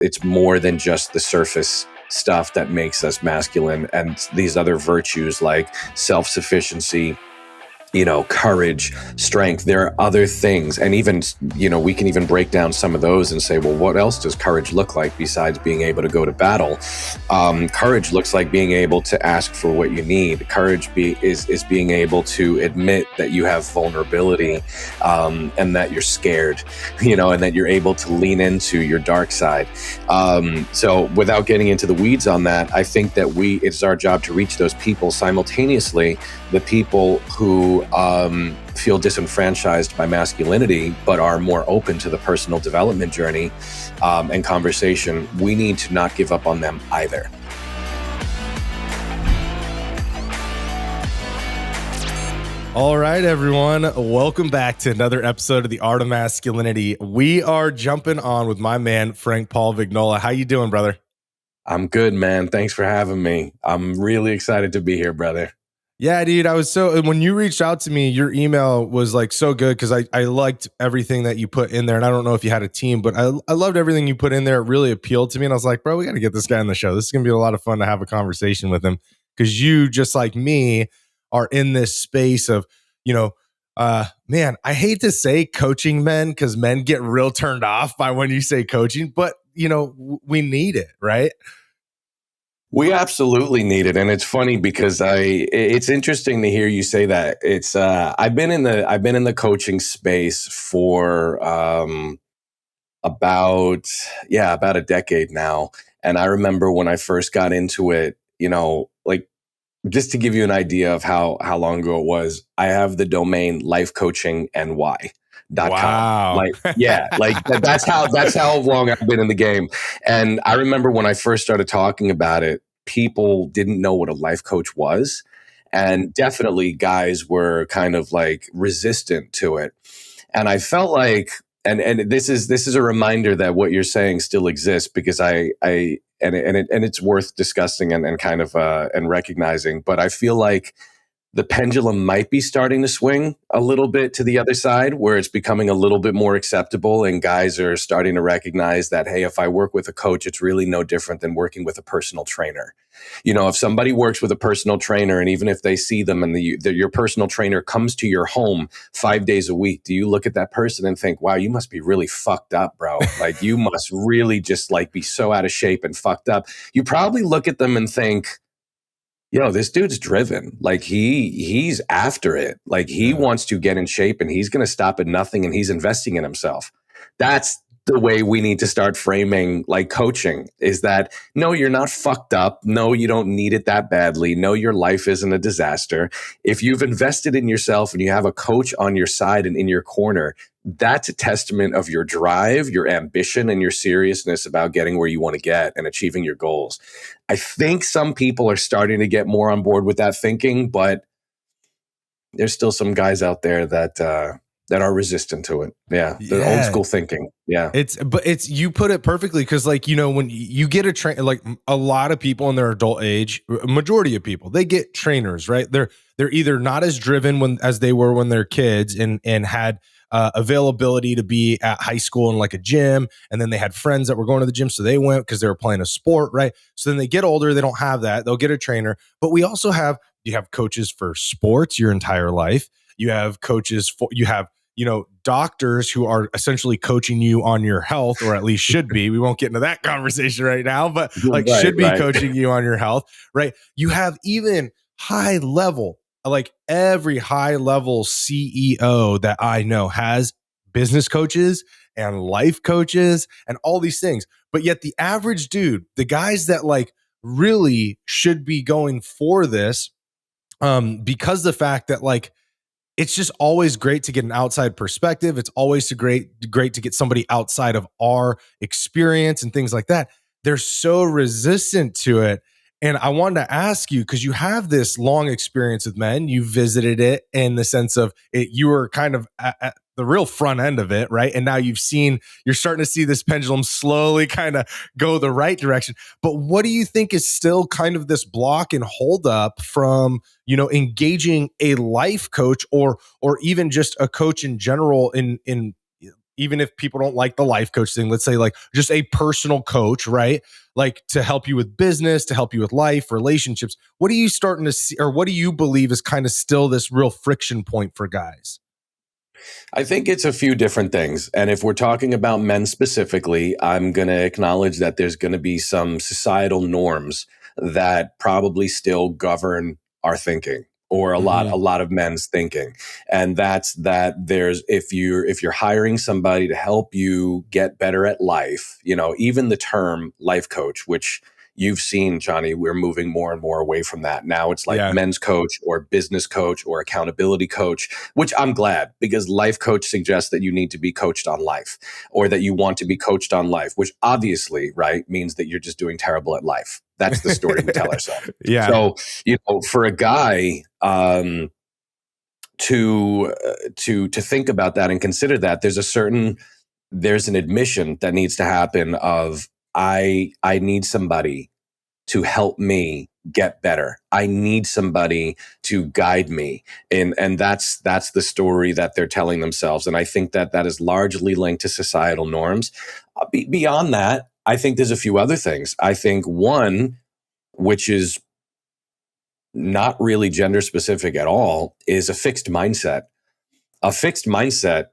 it's more than just the surface stuff that makes us masculine, and these other virtues like self-sufficiency, courage, strength. There are other things. And even, we can even break down some of those and say, well, what else does courage look like besides being able to go to battle? Courage looks like being able to ask for what you need. Courage is being able to admit that you have vulnerability, and that you're scared, and that you're able to lean into your dark side. So without getting into the weeds on that, I think that it's our job to reach those people simultaneously, the people who feel disenfranchised by masculinity but are more open to the personal development journey and conversation. We need to not give up on them either. All right, everyone. Welcome back to another episode of The Art of Masculinity. We are jumping on with my man, Frank Paul Vignola. How you doing, brother? I'm good, man. Thanks for having me. I'm really excited to be here, brother. Yeah, dude. When you reached out to me, your email was like so good because I liked everything that you put in there. And I don't know if you had a team, but I loved everything you put in there. It really appealed to me. And I was like, bro, we got to get this guy on the show. This is going to be a lot of fun to have a conversation with him because you, just like me, are in this space of, man, I hate to say coaching men because men get real turned off by when you say coaching, but, we need it, right? We absolutely need it. And it's funny because it's interesting to hear you say that. It's I've been in the coaching space for about a decade now. And I remember when I first got into it, like, just to give you an idea of how long ago it was, I have the domain lifecoachingny.com. Wow. That's how long I've been in the game. And I remember when I first started talking about it, people didn't know what a life coach was. And definitely guys were kind of like resistant to it. And I felt like, and this is a reminder that what you're saying still exists, because it's worth discussing and kind of and recognizing. But I feel like the pendulum might be starting to swing a little bit to the other side, where it's becoming a little bit more acceptable, and guys are starting to recognize that, hey, if I work with a coach, it's really no different than working with a personal trainer. If somebody works with a personal trainer, and even if they see them and your personal trainer comes to your home 5 days a week, do you look at that person and think, wow, you must be really fucked up, bro? Like, you must really just like be so out of shape and fucked up. You probably look at them and think, this dude's driven. Like, he's after it. Like, he wants to get in shape, and he's going to stop at nothing, and he's investing in himself. That's the way we need to start framing like coaching, is that, no, you're not fucked up. No, you don't need it that badly. No, your life isn't a disaster. If you've invested in yourself and you have a coach on your side and in your corner, that's a testament of your drive, your ambition, and your seriousness about getting where you want to get and achieving your goals. I think some people are starting to get more on board with that thinking, but there's still some guys out there that are resistant to it. Yeah. The old school thinking. Yeah. It's you put it perfectly, because when you get a train, like a lot of people in their adult age, majority of people, they get trainers, right? They're either not as driven as they were when they're kids and had availability to be at high school in like a gym, and then they had friends that were going to the gym, so they went because they were playing a sport, right? So then they get older, they don't have that, they'll get a trainer. But we also have coaches for sports your entire life. You have coaches doctors who are essentially coaching you on your health, or at least should be. We won't get into that conversation right now, but should be coaching you on your health, right? You have even high level, like every high level CEO that I know has business coaches and life coaches and all these things. But yet the average dude, the guys that like really should be going for this, because the fact that like, it's just always great to get an outside perspective. It's always great to get somebody outside of our experience and things like that. They're so resistant to it. And I wanted to ask you, because you have this long experience with men, you visited it in the sense of it, you were kind of at the real front end of it, right? And now you're starting to see this pendulum slowly kind of go the right direction. But what do you think is still kind of this block and hold up from, engaging a life coach or even just a coach in general in even if people don't like the life coach thing, let's say like just a personal coach, right? Like to help you with business, to help you with life, relationships. What are you starting to see, or what do you believe is kind of still this real friction point for guys? I think it's a few different things. And if we're talking about men specifically, I'm going to acknowledge that there's going to be some societal norms that probably still govern our thinking, or Mm-hmm. a lot of men's thinking. And that's that there's if you're hiring somebody to help you get better at life, you know, even the term life coach, which you've seen, Johnny, we're moving more and more away from that. Now it's like Yeah. men's coach or business coach or accountability coach, which I'm glad, because life coach suggests that you need to be coached on life, or that you want to be coached on life, which obviously, right, means that you're just doing terrible at life. That's the story we tell ourselves. Yeah. So, you know, for a guy, to think about that and consider that, there's an admission that needs to happen of I need somebody to help me get better. I need somebody to guide me. And that's the story that they're telling themselves. And I think that that is largely linked to societal norms. Beyond that, I think there's a few other things. I think one, which is not really gender specific at all, is a fixed mindset. A fixed mindset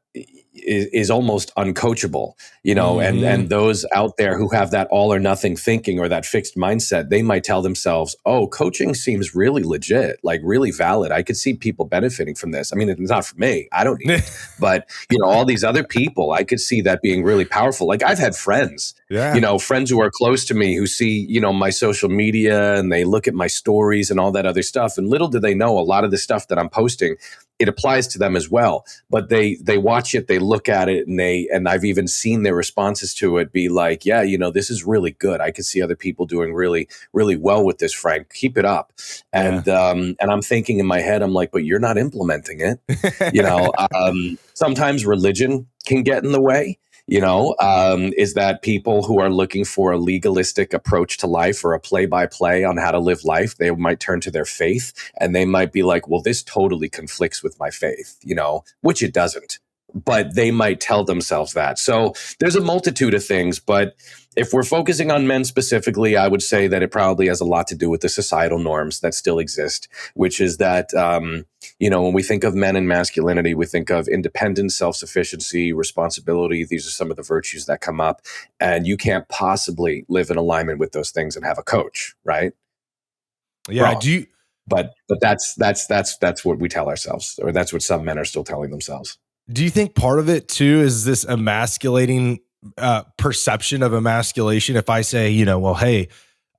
is almost uncoachable, you know, Mm-hmm. and those out there who have that all or nothing thinking or that fixed mindset, they might tell themselves, oh, coaching seems really legit, like really valid. I could see people benefiting from this. I mean, it's not for me. I don't need it. But, you know, all these other people, I could see that being really powerful. Like I've had friends, Yeah. you know, friends who are close to me who see, you know, my social media and they look at my stories and all that other stuff. And little do they know, a lot of the stuff that I'm posting, it applies to them as well. But they watch it, they look at it, and I've even seen their responses to it be like, yeah, you know, this is really good. I can see other people doing really, really well with this, Frank. Keep it up. Yeah. And I'm thinking in my head, I'm like, but you're not implementing it. You know, sometimes religion can get in the way. You know, is that people who are looking for a legalistic approach to life or a play-by-play on how to live life, they might turn to their faith and they might be like, well, this totally conflicts with my faith, you know, which it doesn't. But they might tell themselves that. So there's a multitude of things. But if we're focusing on men specifically, I would say that it probably has a lot to do with the societal norms that still exist, which is that, you know, when we think of men and masculinity, we think of independence, self-sufficiency, responsibility. These are some of the virtues that come up. And you can't possibly live in alignment with those things and have a coach, right? Yeah. Wrong. But that's what we tell ourselves, or that's what some men are still telling themselves. Do you think part of it too is this emasculating perception of emasculation? If I say, you know, well, hey,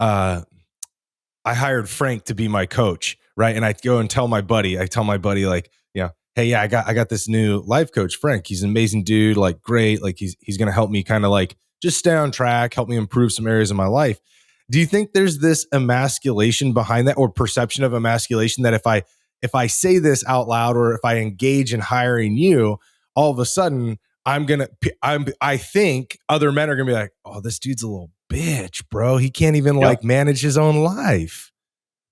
uh, I hired Frank to be my coach, right? And I go and I tell my buddy, like, you know, hey, yeah, I got this new life coach, Frank. He's an amazing dude, like great. Like he's gonna help me kind of like just stay on track, help me improve some areas of my life. Do you think there's this emasculation behind that, or perception of emasculation, that if I say this out loud, or if I engage in hiring you, all of a sudden I think other men are gonna be like, oh, this dude's a little bitch, bro. He can't even Yep. like manage his own life.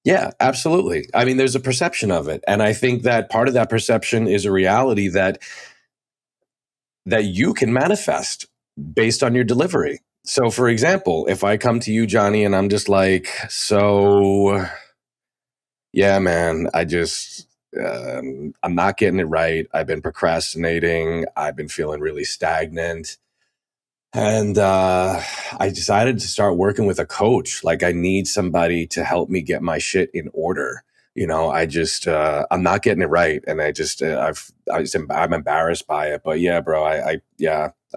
Yeah, absolutely. I mean, there's a perception of it. And I think that part of that perception is a reality that you can manifest based on your delivery. So, for example, if I come to you, Johnny, and I'm just like, so, yeah, man, I'm not getting it right. I've been procrastinating. I've been feeling really stagnant. And I decided to start working with a coach. Like, I need somebody to help me get my shit in order. You know, I'm not getting it right, and I'm embarrassed by it. But yeah, bro, I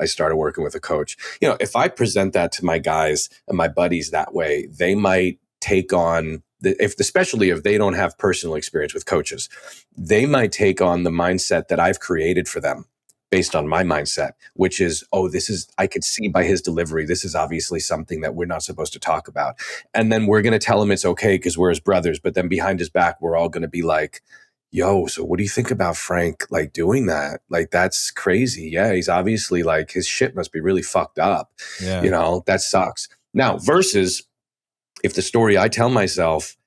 started working with a coach. You know, if I present that to my guys and my buddies that way, they might take on especially if they don't have personal experience with coaches, they might take on the mindset that I've created for them based on my mindset, which is, oh, I could see by his delivery, this is obviously something that we're not supposed to talk about. And then we're going to tell him it's okay because we're his brothers. But then behind his back, we're all going to be like, yo, so what do you think about Frank, like doing that? Like, that's crazy. Yeah, he's obviously like, his shit must be really fucked up. Yeah. You know, that sucks. Now, versus if the story I tell myself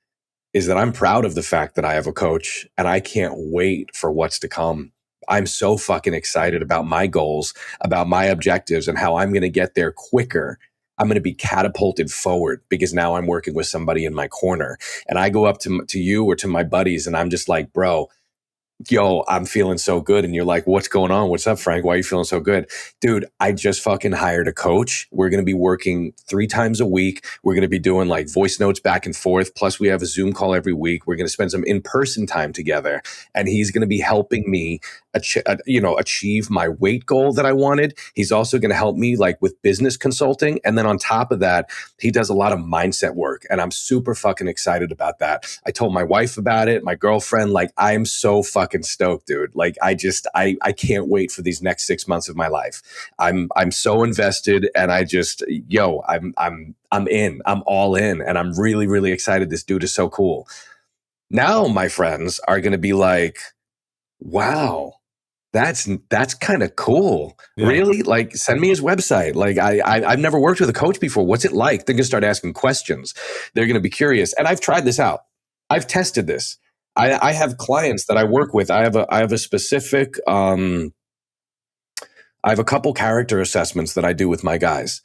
is that I'm proud of the fact that I have a coach and I can't wait for what's to come. I'm so fucking excited about my goals, about my objectives, and how I'm going to get there quicker. I'm going to be catapulted forward because now I'm working with somebody in my corner. And I go up to you or to my buddies and I'm just like, bro, yo, I'm feeling so good. And you're like, what's going on? What's up, Frank? Why are you feeling so good? Dude, I just fucking hired a coach. We're going to be working 3 times a week. We're going to be doing like voice notes back and forth. Plus we have a Zoom call every week. We're going to spend some in-person time together. And he's going to be helping me achieve my weight goal that I wanted. He's also going to help me like with business consulting. And then on top of that, he does a lot of mindset work. And I'm super fucking excited about that. I told my wife about it, my girlfriend, like I'm so fucking stoked, dude. Like I can't wait for these next 6 months of my life. I'm so invested and I'm in. I'm all in and I'm really, really excited. This dude is so cool. Now my friends are going to be like, wow, that's kind of cool. Yeah. Really? Like send me his website. Like I've never worked with a coach before. What's it like? They're going to start asking questions. They're going to be curious. And I've tried this out. I've tested this. I have clients that I work with. I have a specific I have a couple character assessments that I do with my guys.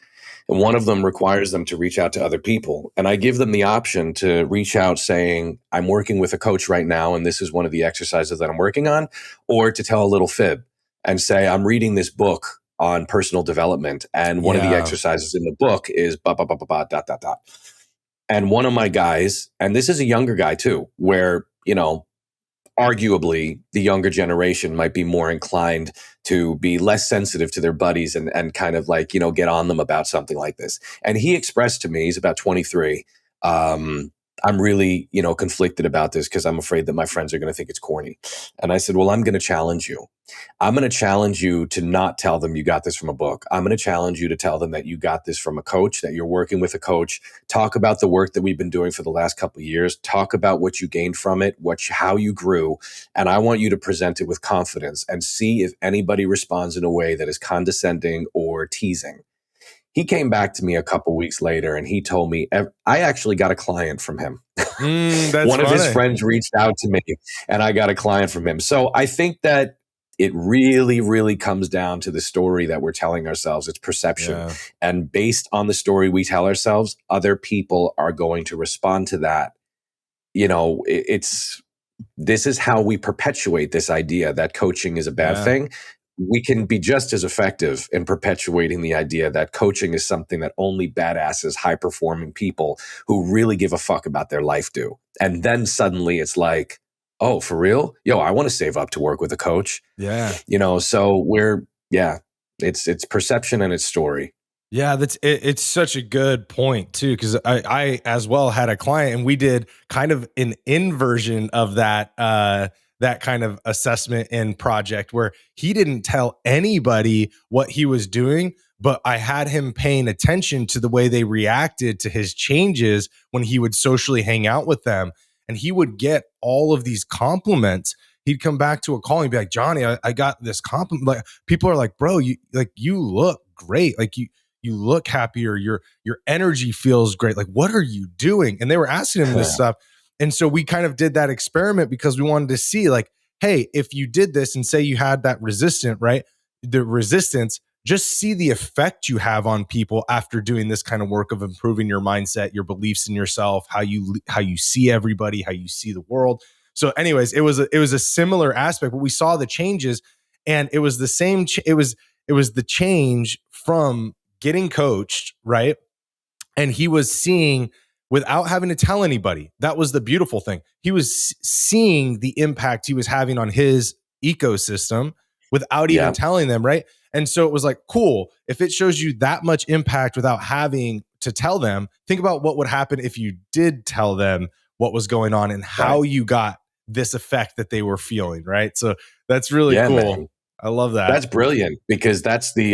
And one of them requires them to reach out to other people. And I give them the option to reach out saying, I'm working with a coach right now, and this is one of the exercises that I'm working on, or to tell a little fib and say, I'm reading this book on personal development. And one of the exercises in the book is dot, dot, dot. And one of my guys, and this is a younger guy too, where, arguably the younger generation might be more inclined to be less sensitive to their buddies and kind of like, get on them about something like this. And he expressed to me, he's about 23. I'm really, conflicted about this because I'm afraid that my friends are going to think it's corny. And I said, well, I'm going to challenge you. I'm going to challenge you to not tell them you got this from a book. I'm going to challenge you to tell them that you got this from a coach, that you're working with a coach. Talk about the work that we've been doing for the last couple of years. Talk about what you gained from it, how you grew. And I want you to present it with confidence and see if anybody responds in a way that is condescending or teasing. He came back to me a couple weeks later and he told me, I actually got a client from him. One of his friends reached out to me and I got a client from him. So I think that it really, really comes down to the story that we're telling ourselves. It's perception. Yeah. And based on the story we tell ourselves, other people are going to respond to that. This is how we perpetuate this idea that coaching is a bad thing. We can be just as effective in perpetuating the idea that coaching is something that only badasses, high-performing people who really give a fuck about their life do. And then suddenly it's like, oh, for real? Yo, I want to save up to work with a coach. Yeah. So it's perception and it's story. Yeah, it's such a good point too, because I as well had a client and we did kind of an inversion of that kind of assessment and project where he didn't tell anybody what he was doing, but I had him paying attention to the way they reacted to his changes when he would socially hang out with them. And he would get all of these compliments. He'd come back to a call and be like, Johnny, I got this compliment. Like, people are like, bro, you look great. Like you look happier. Your energy feels great. Like, what are you doing? And they were asking him this stuff. And so we kind of did that experiment because we wanted to see like, hey, if you did this and say you had that the resistance, just see the effect you have on people after doing this kind of work of improving your mindset, your beliefs in yourself, how you see everybody, how you see the world. So anyways, it was a similar aspect, but we saw the changes and it was the same. It was the change from getting coached, right? And he was seeing without having to tell anybody. That was the beautiful thing. He was seeing the impact he was having on his ecosystem without even telling them, right? And so it was like, cool. If it shows you that much impact without having to tell them, think about what would happen if you did tell them what was going on and how you got this effect that they were feeling, right? So that's really cool. Man. I love that. That's brilliant because that's they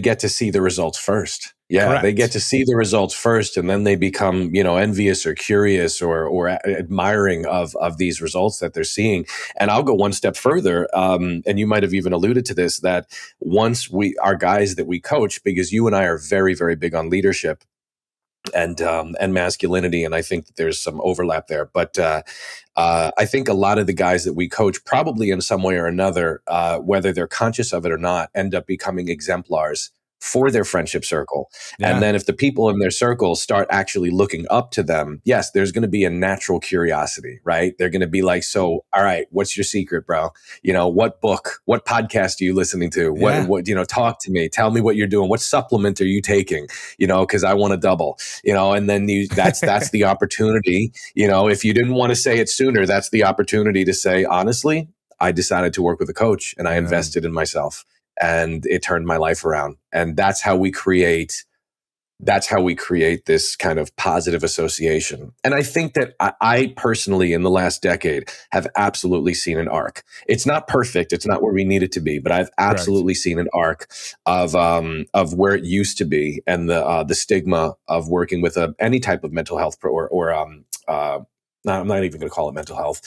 get to see the results first. Yeah, correct. They get to see the results first, and then they become, envious or curious or admiring of these results that they're seeing. And I'll go one step further, and you might have even alluded to this, that once our guys that we coach, because you and I are very, very big on leadership, and masculinity, and I think that there's some overlap there. But I think a lot of the guys that we coach, probably in some way or another, whether they're conscious of it or not, end up becoming exemplars for their friendship circle. Yeah. And then if the people in their circle start actually looking up to them, yes, there's going to be a natural curiosity, right? They're going to be like, so, all right, what's your secret, bro? You know, what book, what podcast are you listening to? Yeah. What, you know, talk to me, tell me what you're doing. What supplement are you taking? You know, cause I want to double, you know, and then that's the opportunity, you know, if you didn't want to say it sooner, that's the opportunity to say, honestly, I decided to work with a coach and I invested in myself. And it turned my life around. And that's how we create this kind of positive association. And I think that I personally, in the last decade, have absolutely seen an arc. It's not perfect. It's not where we need it to be, but I've absolutely seen an arc of where it used to be, and the stigma of working with any type of mental health I'm not even going to call it mental health,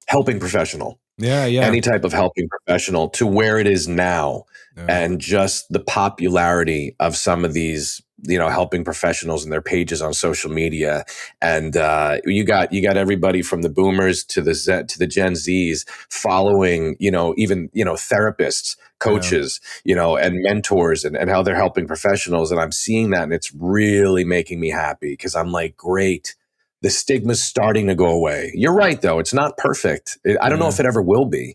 helping professional. Yeah. Any type of helping professional, to where it is now. And just the popularity of some of these, you know, helping professionals and their pages on social media. And you got everybody from the boomers to the Gen Zs following, you know, even, you know, therapists, coaches, you know, and mentors, and how they're helping professionals. And I'm seeing that, and it's really making me happy, because I'm like, great. The stigma's starting to go away. You're right, though. It's not perfect. I don't know if it ever will be.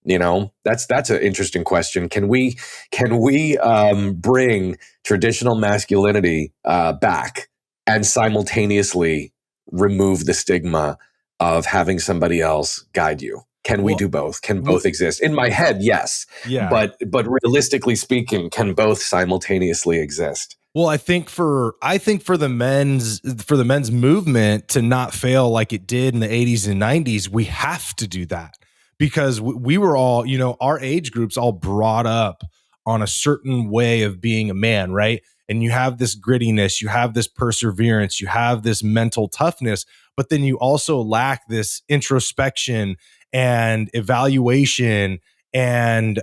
You know, that's an interesting question. Can we bring traditional masculinity back, and simultaneously remove the stigma of having somebody else guide you? Can we do both? Can both exist? In my head, yes. Yeah. But realistically speaking, can both simultaneously exist? Well, I think for the men's movement to not fail like it did in the 80s and 90s, we have to do that, because we were all, you know, our age groups all brought up on a certain way of being a man, right? And you have this grittiness, you have this perseverance, you have this mental toughness, but then you also lack this introspection and evaluation and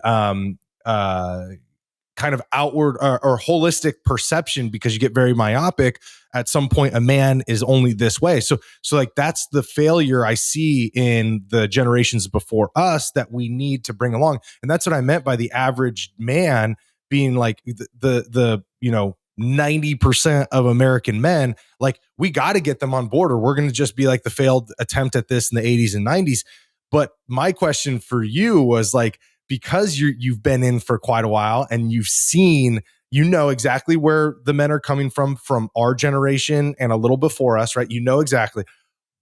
kind of outward or holistic perception, because you get very myopic. At some point, a man is only this way. So like, that's the failure I see in the generations before us that we need to bring along. And that's what I meant by the average man being like the you know, 90% of American men. Like, we got to get them on board, or we're going to just be like the failed attempt at this in the 80s and 90s. But my question for you was like, because you've been in for quite a while, and you've seen, you know, exactly where the men are coming from our generation and a little before us, right? You know exactly.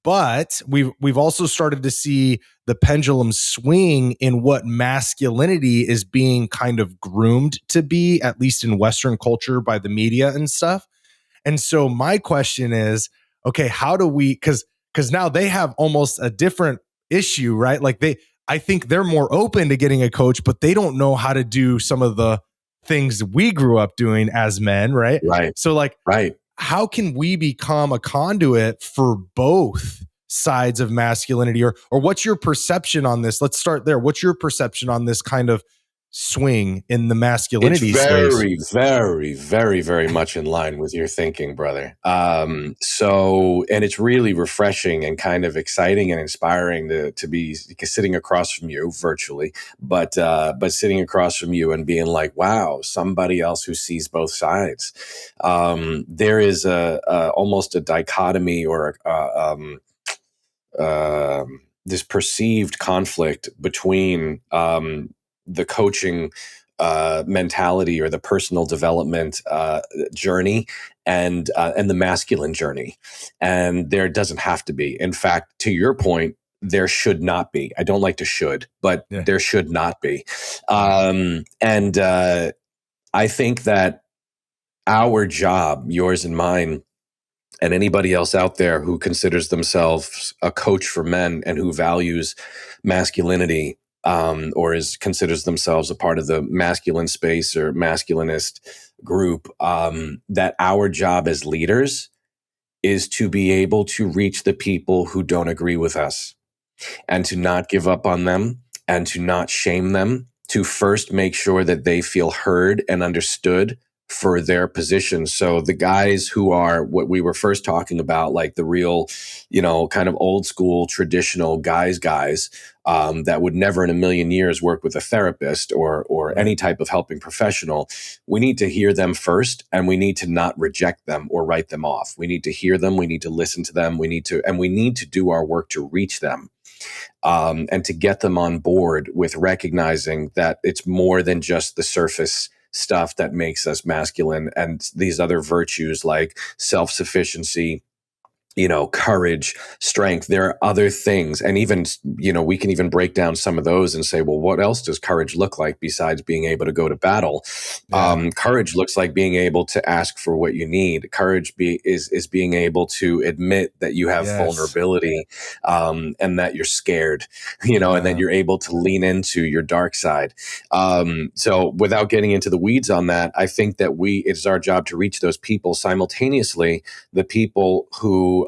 But we've also started to see the pendulum swing in what masculinity is being kind of groomed to be, at least in Western culture, by the media and stuff. And so my question is, okay, how do we, because now they have almost a different issue, right? Like, I think they're more open to getting a coach, but they don't know how to do some of the things we grew up doing as men, right? Right. So like, how can we become a conduit for both sides of masculinity, or what's your perception on this? Let's start there. What's your perception on this kind of swing in the masculinity space? It's very, very, very much in line with your thinking, brother. So, and it's really refreshing and kind of exciting and inspiring to be sitting across from you virtually, but sitting across from you and being like, wow, somebody else who sees both sides. There is almost a dichotomy, or this perceived conflict between the coaching mentality, or the personal development journey, and the masculine journey. And there doesn't have to be. In fact, to your point, there should not be. I don't like to should, but there should not be. And I think that our job, yours and mine, and anybody else out there who considers themselves a coach for men and who values masculinity, or considers themselves a part of the masculine space or masculinist group, that our job as leaders is to be able to reach the people who don't agree with us, and to not give up on them, and to not shame them, to first make sure that they feel heard and understood for their positions. So the guys who are what we were first talking about, like the real, kind of old school traditional guys, that would never in a million years work with a therapist or any type of helping professional. We need to hear them first, and we need to not reject them or write them off. We need to hear them. We need to listen to them. We need to do our work to reach them. And to get them on board with recognizing that it's more than just the surface stuff that makes us masculine, and these other virtues like self-sufficiency, courage, strength. There are other things. And even, we can even break down some of those and say, well, what else does courage look like besides being able to go to battle? Yeah. Courage looks like being able to ask for what you need. Courage is being able to admit that you have vulnerability, and that you're scared, and that you're able to lean into your dark side. So without getting into the weeds on that, I think that it's our job to reach those people simultaneously, the people who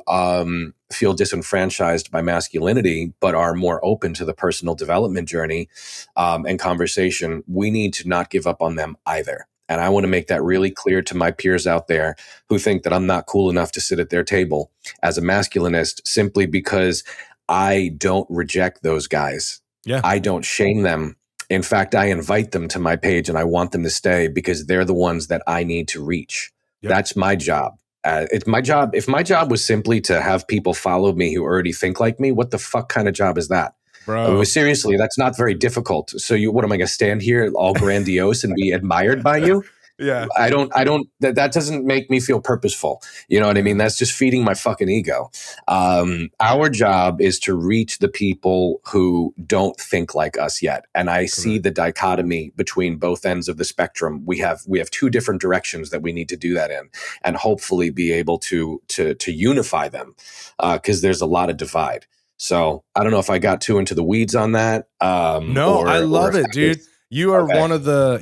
feel disenfranchised by masculinity, but are more open to the personal development journey and conversation. We need to not give up on them either. And I want to make that really clear to my peers out there who think that I'm not cool enough to sit at their table as a masculinist, simply because I don't reject those guys. Yeah. I don't shame them. In fact, I invite them to my page, and I want them to stay because they're the ones that I need to reach. Yep. That's my job. It's my job. If my job was simply to have people follow me who already think like me, what the fuck kind of job is that? Bro. I mean, seriously, that's not very difficult. So what am I going to stand here all grandiose and be admired by you? Yeah. I don't, that doesn't make me feel purposeful. You know what I mean? That's just feeding my fucking ego. Our job is to reach the people who don't think like us yet. And I see the dichotomy between both ends of the spectrum. We have two different directions that we need to do that in, and hopefully be able to unify them, because there's a lot of divide. So I don't know if I got too into the weeds on that. No, I love it, dude. You are one of the,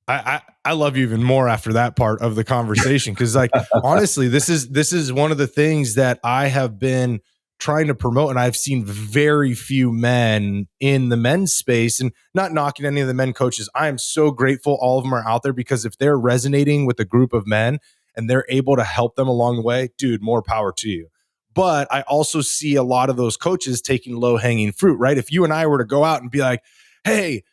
I love you even more after that part of the conversation. Cause like, honestly, this is one of the things that I have been trying to promote. And I've seen very few men in the men's space, and not knocking any of the men coaches. I am so grateful all of them are out there, because if they're resonating with a group of men and they're able to help them along the way, dude, more power to you. But I also see a lot of those coaches taking low hanging fruit, right? If you and I were to go out and be like, hey,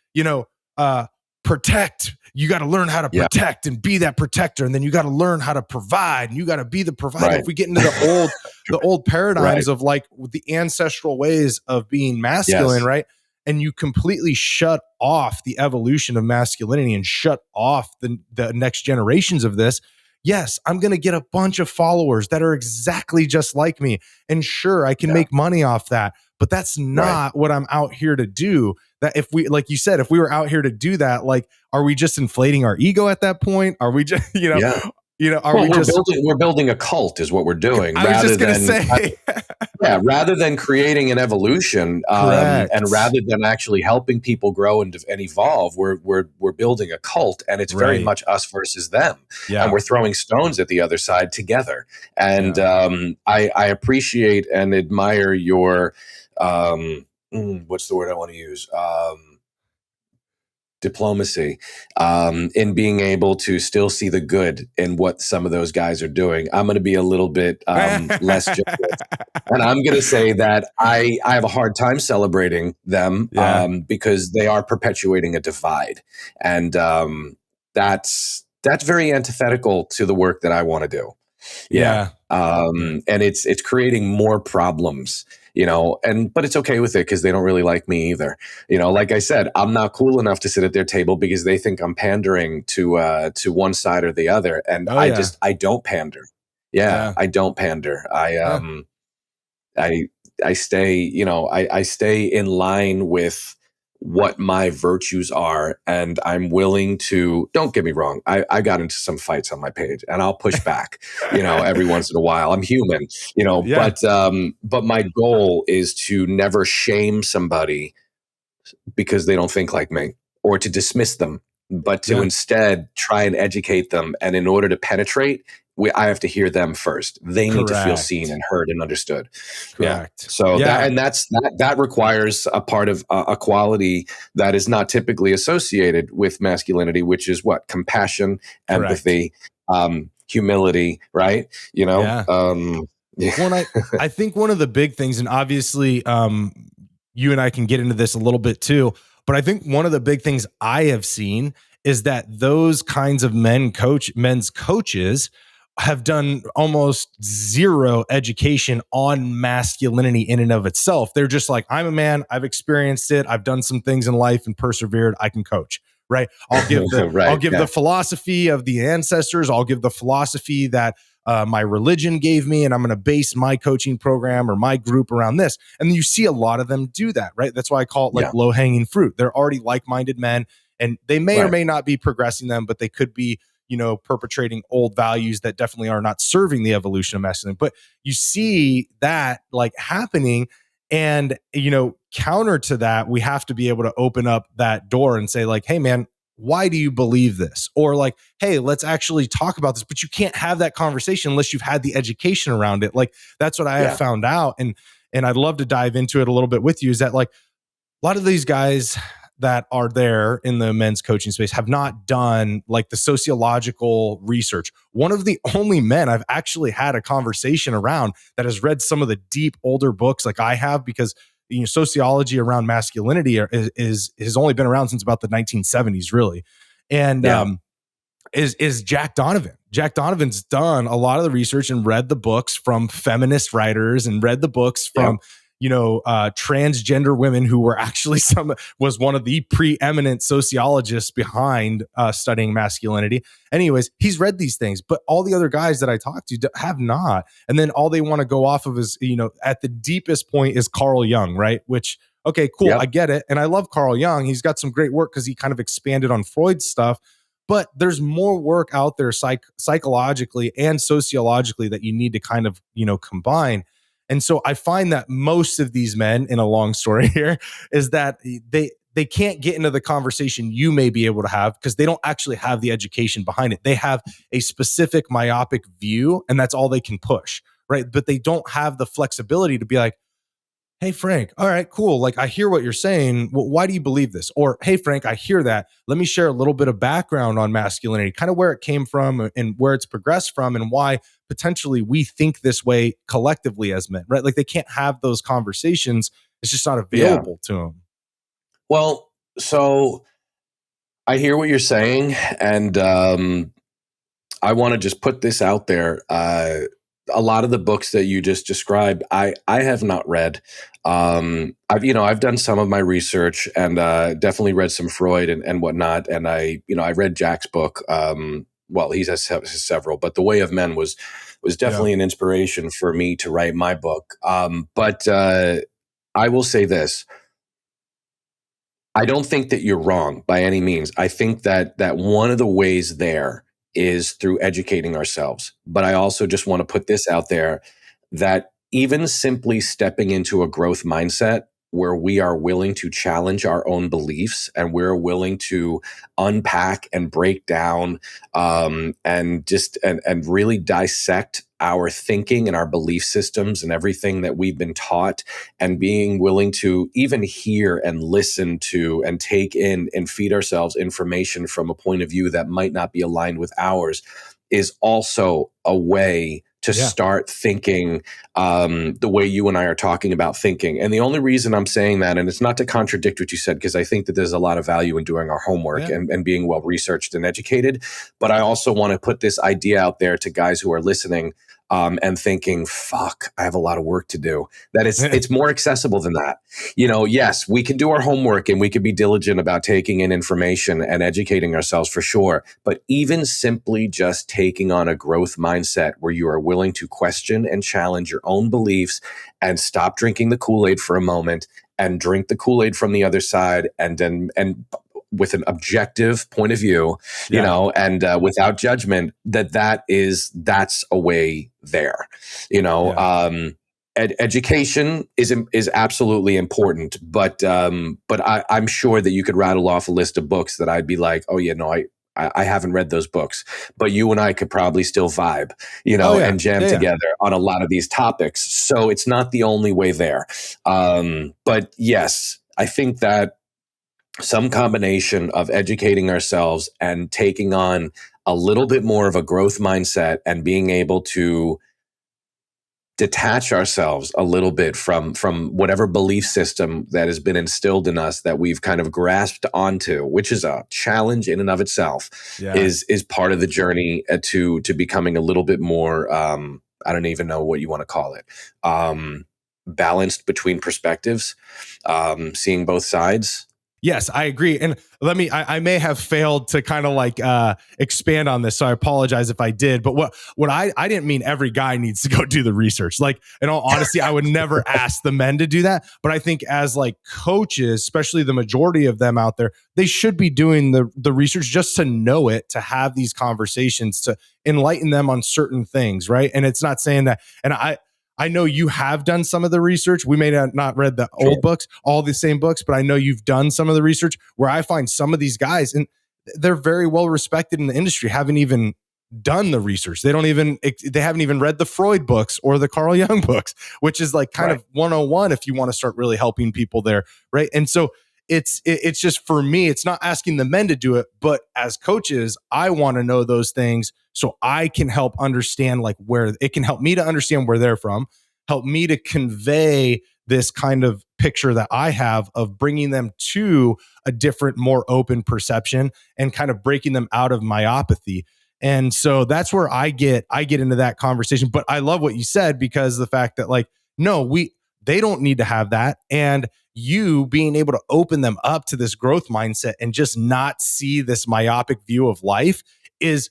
protect, you got to learn how to protect and be that protector. And then you got to learn how to provide, and you got to be the provider. Right. If we get into the old paradigms of like the ancestral ways of being masculine, right? And you completely shut off the evolution of masculinity and shut off the next generations of this. Yes, I'm going to get a bunch of followers that are exactly just like me. And sure, I can make money off that, but that's not what I'm out here to do. That if we, like you said, if we were out here to do that, like, are we just inflating our ego at that point? Are we just, we're building a cult is what we're doing. I was just going to say. Rather than creating an evolution, and rather than actually helping people grow and evolve, we're building a cult, and it's very much us versus them, and we're throwing stones at the other side together. And I appreciate and admire your what's the word I want to use? Diplomacy, in being able to still see the good in what some of those guys are doing. I'm going to be a little bit less generous, and I'm going to say that I have a hard time celebrating them because they are perpetuating a divide, and that's very antithetical to the work that I want to do. And it's creating more problems. But it's okay with it because they don't really like me either. Like I said, I'm not cool enough to sit at their table because they think I'm pandering to one side or the other. And I don't pander. I don't pander. I stay, I stay in line with what my virtues are, and I'm willing to, don't get me wrong, I got into some fights on my page, and I'll push back, every once in a while. I'm human, but my goal is to never shame somebody because they don't think like me, or to dismiss them but to Yeah. instead try and educate them. And in order to penetrate, I have to hear them first. They need to feel seen Correct. and heard and understood. Yeah. Correct. So Yeah. that requires a part of a quality that is not typically associated with masculinity, which is what? Compassion, Correct. empathy, humility, right? You know? Yeah. Yeah. Well, and I think one of the big things, and obviously you and I can get into this a little bit too, but I think one of the big things I have seen is that those kinds of men's coaches have done almost zero education on masculinity in and of itself. They're just like, I'm a man, I've experienced it, I've done some things in life and persevered, I can coach. Right. I'll give Right, the philosophy of the ancestors. I'll give the philosophy that my religion gave me, and I'm going to base my coaching program or my group around this. And you see a lot of them do that, right? That's why I call it like low hanging fruit. They're already like-minded men, and they may or may not be progressing them, but they could be, perpetrating old values that definitely are not serving the evolution of masculinity. But you see that like happening. And, counter to that, we have to be able to open up that door and say like, hey man, why do you believe this? Or like, hey, let's actually talk about this. But you can't have that conversation unless you've had the education around it. Like that's what I have found out. And I'd love to dive into it a little bit with you, is that like a lot of these guys that are there in the men's coaching space have not done like the sociological research. One of the only men I've actually had a conversation around that has read some of the deep older books like I have, because sociology around masculinity has only been around since about the 1970s, really. And is Jack Donovan. Jack Donovan's done a lot of the research and read the books from feminist writers and read the books from transgender women who were actually was one of the preeminent sociologists behind studying masculinity. Anyways, he's read these things, but all the other guys that I talked to have not. And then all they want to go off of is, at the deepest point is Carl Jung, right? Which, okay, cool. I get it. And I love Carl Jung. He's got some great work because he kind of expanded on Freud's stuff. But there's more work out there psychologically and sociologically that you need to kind of, combine. And so I find that most of these men, in a long story here, is that they can't get into the conversation you may be able to have because they don't actually have the education behind it. They have a specific myopic view, and that's all they can push, right? But they don't have the flexibility to be like, hey, Frank, all right, cool. Like, I hear what you're saying. Well, why do you believe this? Or, hey, Frank, I hear that. Let me share a little bit of background on masculinity, kind of where it came from and where it's progressed from and why potentially we think this way collectively as men, right? Like, they can't have those conversations. It's just not available to them. Well, so I hear what you're saying. And I want to just put this out there. A lot of the books that you just described, I have not read. I've done some of my research and definitely read some Freud and whatnot. And I read Jack's book. Well, he has several, but The Way of Men was definitely an inspiration for me to write my book. But I will say this. I don't think that you're wrong by any means. I think that one of the ways there is through educating ourselves. But I also just want to put this out there that even simply stepping into a growth mindset where we are willing to challenge our own beliefs and we're willing to unpack and break down and really dissect our thinking and our belief systems and everything that we've been taught, and being willing to even hear and listen to and take in and feed ourselves information from a point of view that might not be aligned with ours, is also a way to start thinking the way you and I are talking about thinking. And the only reason I'm saying that, and it's not to contradict what you said, because I think that there's a lot of value in doing our homework and being well researched and educated. But I also want to put this idea out there to guys who are listening and thinking, fuck, I have a lot of work to do. That it's more accessible than that. Yes, we can do our homework and we can be diligent about taking in information and educating ourselves for sure. But even simply just taking on a growth mindset where you are willing to question and challenge your own beliefs and stop drinking the Kool-Aid for a moment and drink the Kool-Aid from the other side, and with an objective point of view, and without judgment, that's a way there, education is absolutely important, but I'm sure that you could rattle off a list of books that I'd be like, oh yeah, no, I haven't read those books, but you and I could probably still vibe, Oh yeah, and jam yeah, yeah. together on a lot of these topics. So it's not the only way there. But yes, I think that some combination of educating ourselves and taking on a little bit more of a growth mindset and being able to detach ourselves a little bit from whatever belief system that has been instilled in us that we've kind of grasped onto, which is a challenge in and of itself, Yeah. is part of the journey to becoming a little bit more I don't even know what you want to call it, balanced between perspectives, seeing both sides. Yes, I agree. And I may have failed to kind of like expand on this. So I apologize if I did. But what I didn't mean every guy needs to go do the research. Like, in all honesty, I would never ask the men to do that. But I think as like coaches, especially the majority of them out there, they should be doing the research just to know it, to have these conversations, to enlighten them on certain things. Right. And it's not saying that, and I know you have done some of the research. We may not read the Sure. old books, all the same books, but I know you've done some of the research where I find some of these guys, and they're very well respected in the industry, haven't even done the research. They haven't even read the Freud books or the Carl Jung books, which is like kind of 101 if you want to start really helping people there. Right. And so it's just, for me, it's not asking the men to do it, but as coaches, I want to know those things so I can help understand like where it can help me to understand where they're from, help me to convey this kind of picture that I have of bringing them to a different, more open perception and kind of breaking them out of myopathy. And so that's where I get into that conversation. But I love what you said, because the fact that like, no, they don't need to have that. And you being able to open them up to this growth mindset and just not see this myopic view of life is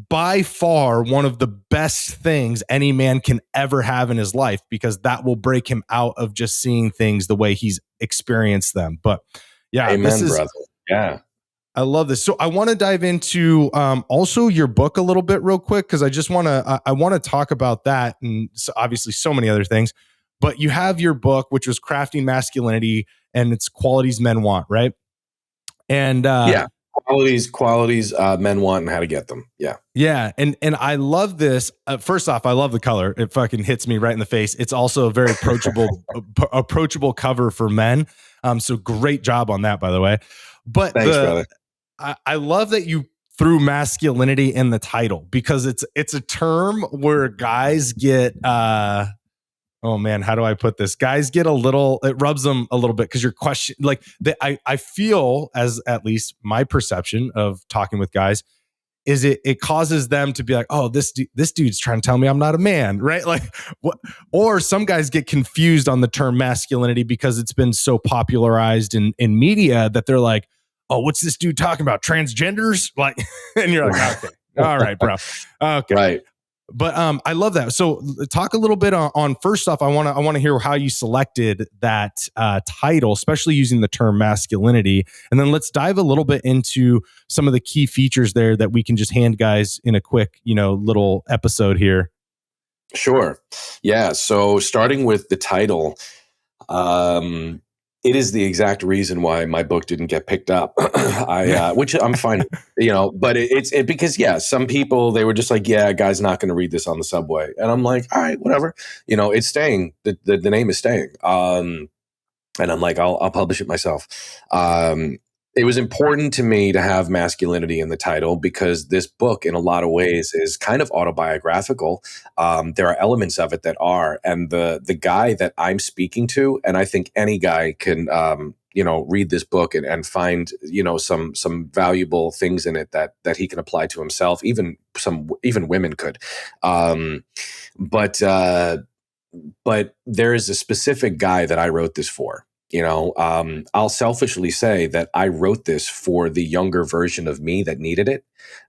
by far one of the best things any man can ever have in his life, because that will break him out of just seeing things the way he's experienced them. But yeah, Amen, brother. Yeah. I love this. So I want to dive into also your book a little bit real quick, because I want to talk about that, and so obviously so many other things. But you have your book, which was Crafting Masculinity, and it's Qualities Men Want, right? And qualities men want and how to get them. Yeah, and I love this. First off, I love the color. It fucking hits me right in the face. It's also a very approachable cover for men. So great job on that, by the way. But thanks, brother. I love that you threw masculinity in the title, because it's a term where guys get oh man, how do I put this? Guys get it rubs them a little bit, because your question, like I feel, as at least my perception of talking with guys, is it causes them to be like, oh, this dude's trying to tell me I'm not a man, right? Like what? Or some guys get confused on the term masculinity because it's been so popularized in media that they're like, oh, what's this dude talking about? Transgenders? Like, and you're like, okay, all right, bro. Okay. Right. But I love that. So talk a little bit on first off, I want to hear how you selected that title, especially using the term masculinity. And then let's dive a little bit into some of the key features there that we can just hand guys in a quick, little episode here. Sure. Yeah. So starting with the title, it is the exact reason why my book didn't get picked up. Which I'm fine, but it's because some people, they were just like, yeah, guy's not going to read this on the subway. And I'm like, all right, whatever, it's staying. The name is staying. And I'm like, I'll publish it myself. It was important to me to have masculinity in the title, because this book, in a lot of ways, is kind of autobiographical. There are elements of it that are, and the guy that I'm speaking to, and I think any guy can, read this book and find, some valuable things in it that he can apply to himself. Even women could. But there is a specific guy that I wrote this for. I'll selfishly say that I wrote this for the younger version of me that needed it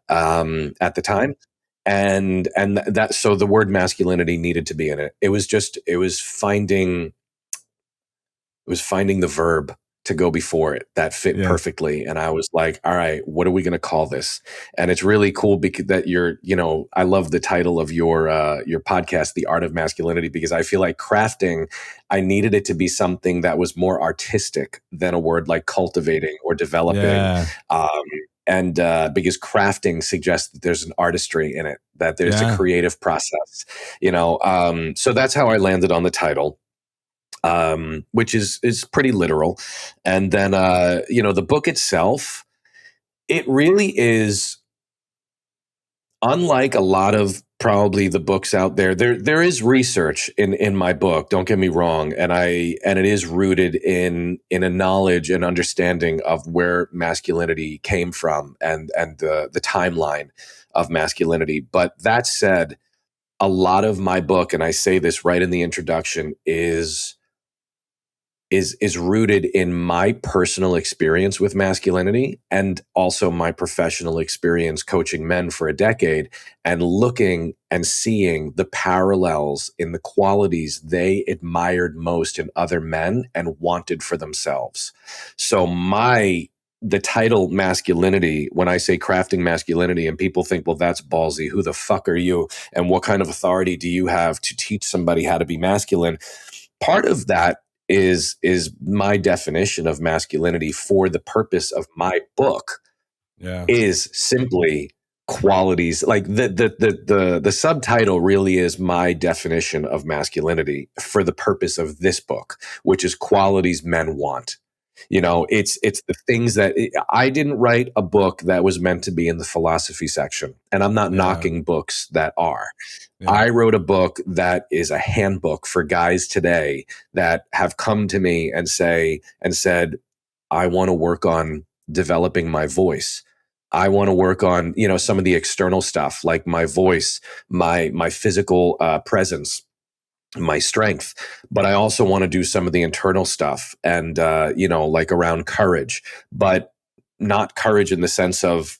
at the time. And that, so the word masculinity needed to be in it. It was finding the verb to go before it that fit perfectly. And I was like, all right, what are we going to call this? And it's really cool because that I love the title of your podcast, The Art of Masculinity, because I feel like crafting, I needed it to be something that was more artistic than a word like cultivating or developing. And because crafting suggests that there's an artistry in it, that there's a creative process, so that's how I landed on the title. Which is pretty literal. And then, the book itself, it really is unlike a lot of probably the books out there. There is research in my book. Don't get me wrong, and it is rooted in a knowledge and understanding of where masculinity came from and the timeline of masculinity. But that said, a lot of my book, and I say this right in the introduction, is rooted in my personal experience with masculinity and also my professional experience coaching men for a decade and looking and seeing the parallels in the qualities they admired most in other men and wanted for themselves. So the title Masculinity, when I say crafting masculinity and people think, well, that's ballsy. Who the fuck are you? And what kind of authority do you have to teach somebody how to be masculine? Part of that is my definition of masculinity for the purpose of my book is simply qualities. Like the subtitle really is my definition of masculinity for the purpose of this book, which is qualities men want. It's the things that I didn't write a book that was meant to be in the philosophy section, and I'm not knocking books that are. I wrote a book that is a handbook for guys today that have come to me and said, I want to work on developing my voice. I want to work on, some of the external stuff like my voice, my physical presence, my strength, but I also want to do some of the internal stuff and, like around courage, but not courage in the sense of,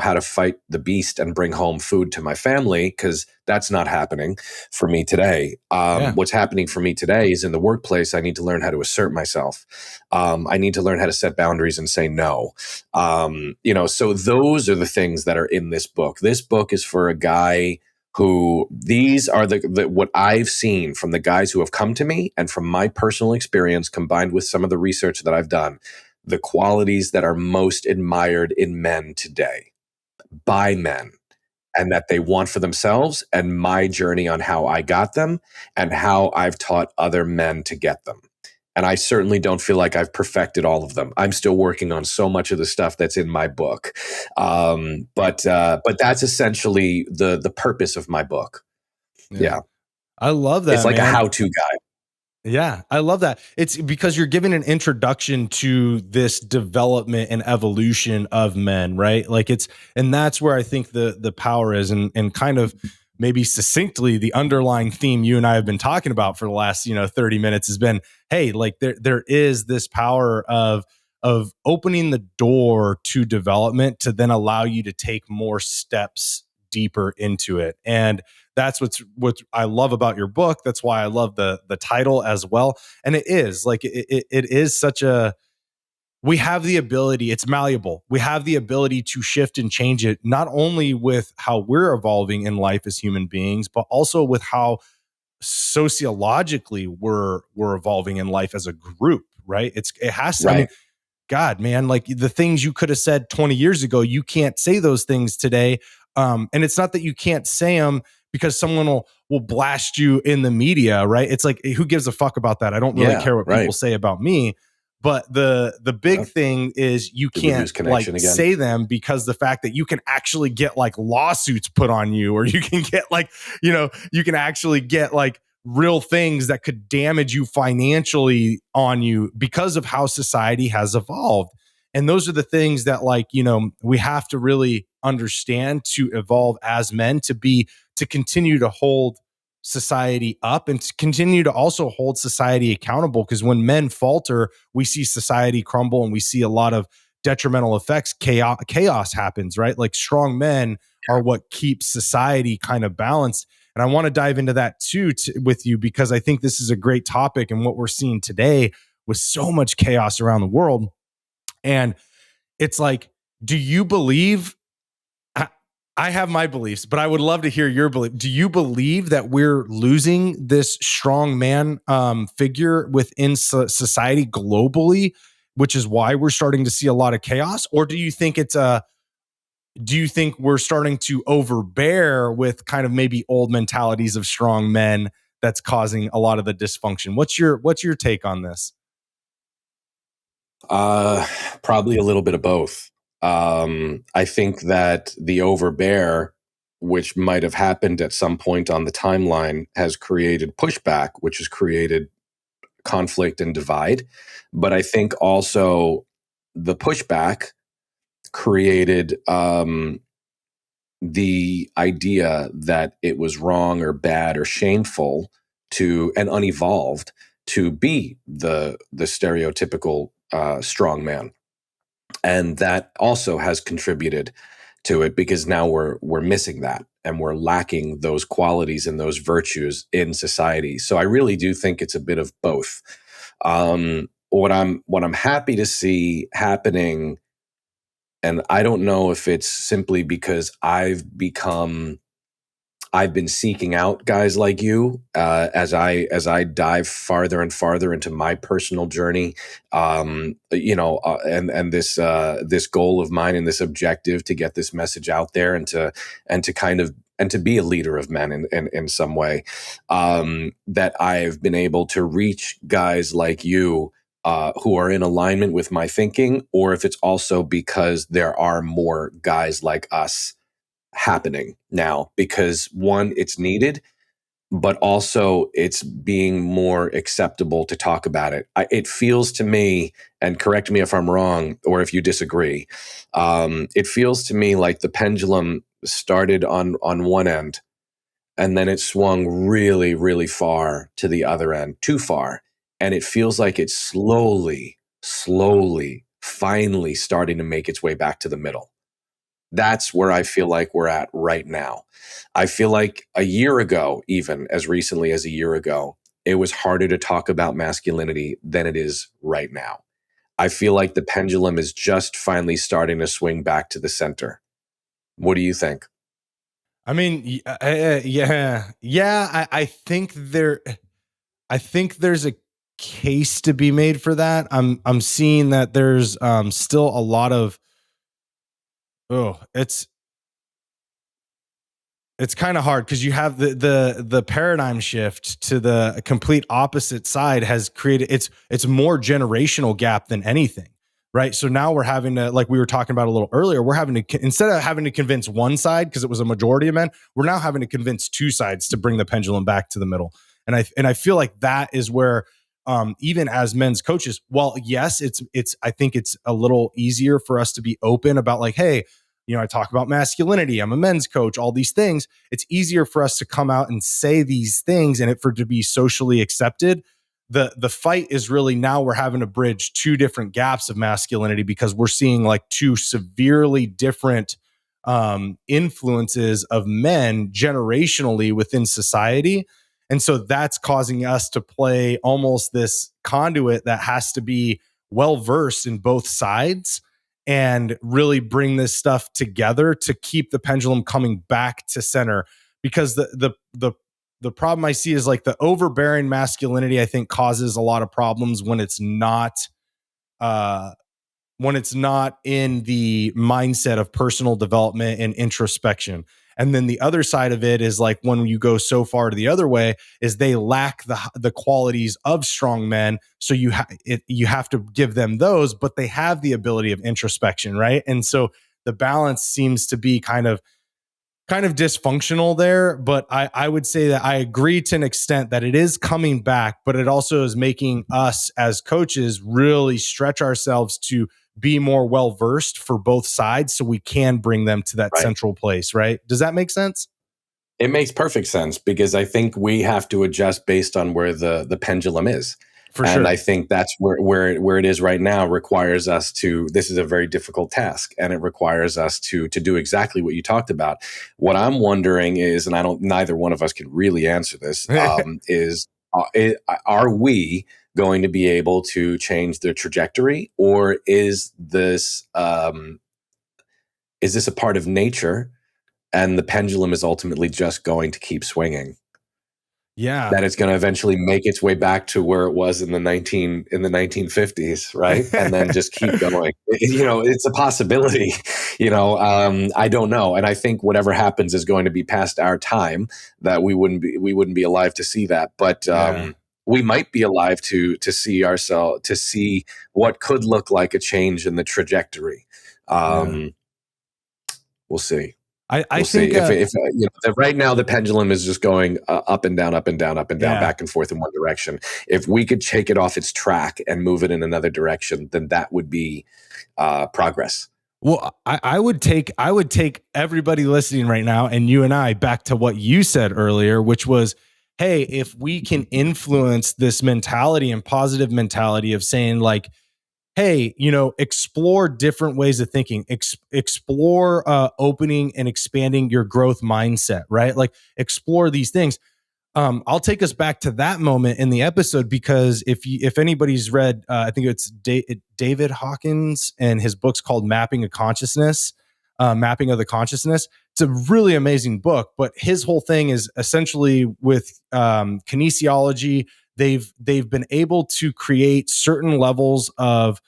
how to fight the beast and bring home food to my family, because that's not happening for me today. What's happening for me today is in the workplace, I need to learn how to assert myself. I need to learn how to set boundaries and say no. So those are the things that are in this book. This book is for a guy who, these are what I've seen from the guys who have come to me and from my personal experience combined with some of the research that I've done, the qualities that are most admired in men today by men and that they want for themselves, and my journey on how I got them and how I've taught other men to get them. And I certainly don't feel like I've perfected all of them. I'm still working on so much of the stuff that's in my book. But that's essentially the purpose of my book. Yeah. I love that. It's like man. A how-to guide. Yeah, I love that. It's because you're giving an introduction to this development and evolution of men, right? Like and that's where I think the power is, and kind of maybe succinctly the underlying theme you and I have been talking about for the last 30 minutes has been, hey, like there is this power of opening the door to development to then allow you to take more steps deeper into it. And that's what I love about your book. That's why I love the title as well. And it is like it is such a, we have the ability, it's malleable. We have the ability to shift and change it, not only with how we're evolving in life as human beings, but also with how sociologically we're evolving in life as a group, right? It has to, right. I mean, God, man, like the things you could have said 20 years ago, you can't say those things today. And it's not that you can't say them because someone will blast you in the media, right? It's like, who gives a fuck about that? I don't really care what people say about me. But the big thing is you can't like say them because the fact that you can actually get like lawsuits put on you, or you can get like, you can actually get like real things that could damage you financially on you because of how society has evolved. And those are the things that we have to really understand to evolve as men, to continue to hold society up and to continue to also hold society accountable. Because when men falter, we see society crumble and we see a lot of detrimental effects. Chaos happens, right? Like strong men are what keeps society kind of balanced. And I want to dive into that too with you, because I think this is a great topic. And what we're seeing today with so much chaos around the world. And it's like, do you believe? I have my beliefs, but I would love to hear your belief. Do you believe that we're losing this strong man figure within society globally, which is why we're starting to see a lot of chaos? Or do you think do you think we're starting to overbear with kind of maybe old mentalities of strong men that's causing a lot of the dysfunction? What's your take on this? Probably a little bit of both. I think that the overbear, which might have happened at some point on the timeline, has created pushback, which has created conflict and divide. But I think also the pushback created the idea that it was wrong or bad or shameful to and unevolved to be the stereotypical strong man, and that also has contributed to it because now we're missing that and we're lacking those qualities and those virtues in society. So I really do think it's a bit of both. What I'm happy to see happening, and I don't know if it's simply because I've been seeking out guys like you as I dive farther and farther into my personal journey, and this goal of mine and this objective to get this message out there and to kind of and to be a leader of men in some way, that I've been able to reach guys like you who are in alignment with my thinking, or if it's also because there are more guys like us happening now because one, it's needed, but also it's being more acceptable to talk about it. It feels to me, and correct me if I'm wrong or if you disagree, it feels to me like the pendulum started on one end and then it swung really, really far to the other end, too far. And it feels like it's slowly, finally starting to make its way back to the middle. That's where I feel like we're at right now. I feel like a year ago, even as recently as a year ago, it was harder to talk about masculinity than it is right now. I feel like the pendulum is just finally starting to swing back to the center. What do you think? I mean, yeah. I think there's a case to be made for that. I'm seeing that there's still a lot of oh, it's kind of hard because you have the paradigm shift to the complete opposite side has created it's more generational gap than anything, right? So now we're having to, like we were talking about a little earlier, we're having to, instead of having to convince one side because it was a majority of men, we're now having to convince two sides to bring the pendulum back to the middle. And I feel like that is where even as men's coaches, well, yes, it's I think it's a little easier for us to be open about like, hey, I talk about masculinity. I'm a men's coach, all these things. It's easier for us to come out and say these things and it for it to be socially accepted. The fight is really now we're having to bridge two different gaps of masculinity because we're seeing like two severely different influences of men generationally within society. And so that's causing us to play almost this conduit that has to be well versed in both sides and really bring this stuff together to keep the pendulum coming back to center. Because the problem I see is like the overbearing masculinity, I think, causes a lot of problems uh when it's not in the mindset of personal development and introspection. And then the other side of it is like when you go so far to the other way is they lack the qualities of strong men. So you have to give them those, but they have the ability of introspection, right? And so the balance seems to be kind of dysfunctional there, but I would say that I agree to an extent that it is coming back, but it also is making us as coaches really stretch ourselves to be more well versed for both sides so we can bring them to that Right. central place, right? Does that make sense? It makes perfect sense because I think we have to adjust based on where the pendulum is. For And sure. I think that's where it is right now requires us to, this is a very difficult task and it requires us to do exactly what you talked about. What I'm wondering is, and neither one of us can really answer this, is are we going to be able to change their trajectory, or is this a part of nature, and the pendulum is ultimately just going to keep swinging? Yeah. That it's going to eventually make its way back to where it was in the 1950s, right? And then just keep going. It's a possibility. I don't know, and I think whatever happens is going to be past our time, that we wouldn't be alive to see that. But Yeah. we might be alive to see what could look like a change in the trajectory. Yeah. We'll see. I We'll see think if right now the pendulum is just going up and down, up and down, up and down, yeah. back and forth in one direction. If we could take it off its track and move it in another direction, then that would be progress. Well, I would take everybody listening right now and you and I back to what you said earlier, which was, hey, if we can influence this mentality and positive mentality of saying like, hey, explore different ways of thinking, explore opening and expanding your growth mindset, right? Like explore these things. I'll take us back to that moment in the episode, because if anybody's read, I think it's David Hawkins, and his book's called Mapping of Consciousness, Mapping of the Consciousness. It's a really amazing book, but his whole thing is essentially with kinesiology. They've been able to create certain levels of